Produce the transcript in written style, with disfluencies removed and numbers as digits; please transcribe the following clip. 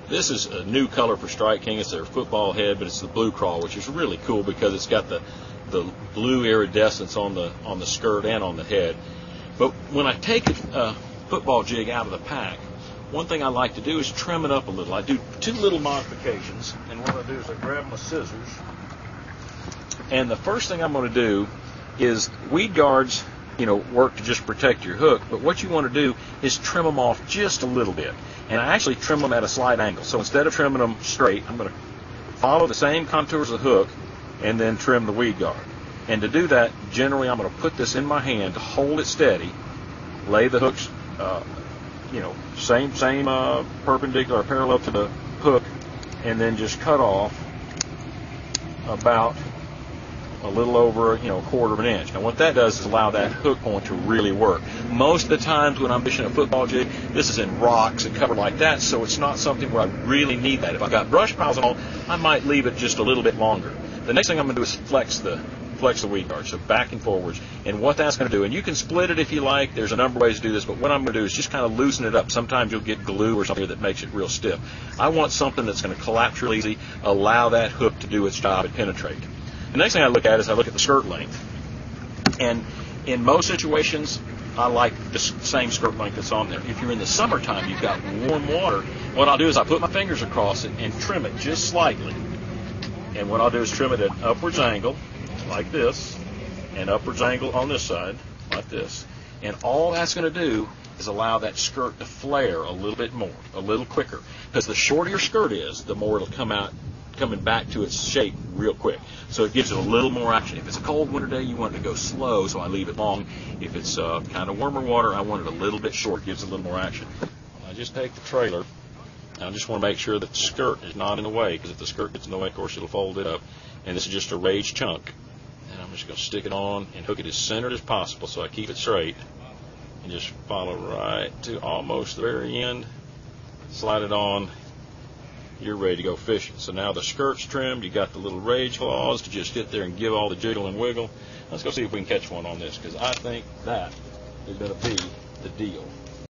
This is a new color for Strike King. It's their football head, but it's the blue crawl, which is really cool because it's got the blue iridescence on the skirt and on the head. But when I take a football jig out of the pack, one thing I like to do is trim it up a little. I do two little modifications, and what I do is I grab my scissors, and the first thing I'm going to do is weed guards, work to just protect your hook, but what you want to do is trim them off just a little bit. And I actually trim them at a slight angle. So instead of trimming them straight, I'm going to follow the same contours of the hook and then trim the weed guard. And to do that, generally I'm going to put this in my hand to hold it steady, lay the hooks, same perpendicular, parallel to the hook, and then just cut off about a little over, a quarter of an inch. Now what that does is allow that hook point to really work. Most of the times when I'm fishing a football jig, this is in rocks and covered like that, so it's not something where I really need that. If I've got brush piles and all, I might leave it just a little bit longer. The next thing I'm going to do is flex the weed guard, so back and forwards. And what that's going to do, and you can split it if you like, there's a number of ways to do this, but what I'm going to do is just kind of loosen it up. Sometimes you'll get glue or something that makes it real stiff. I want something that's going to collapse real easy, allow that hook to do its job and penetrate. The next thing I look at is I look at the skirt length. And in most situations, I like the same skirt length that's on there. If you're in the summertime, you've got warm water, what I'll do is I put my fingers across it and trim it just slightly. And what I'll do is trim it at an upwards angle, like this, and upwards angle on this side, like this. And all that's going to do is allow that skirt to flare a little bit more, a little quicker. Because the shorter your skirt is, the more it'll coming back to its shape real quick. So it gives it a little more action. If it's a cold winter day, you want it to go slow, so I leave it long. If it's kind of warmer water, I want it a little bit short. It gives it a little more action. I just take the trailer. I just want to make sure that the skirt is not in the way, because if the skirt gets in the way, of course, it'll fold it up. And this is just a raised chunk. And I'm just going to stick it on and hook it as centered as possible so I keep it straight. And just follow right to almost the very end. Slide it on. You're ready to go fishing. So now the skirt's trimmed, you got the little rage claws to just sit there and give all the jiggle and wiggle. Let's go see if we can catch one on this, because I think that is going to be the deal.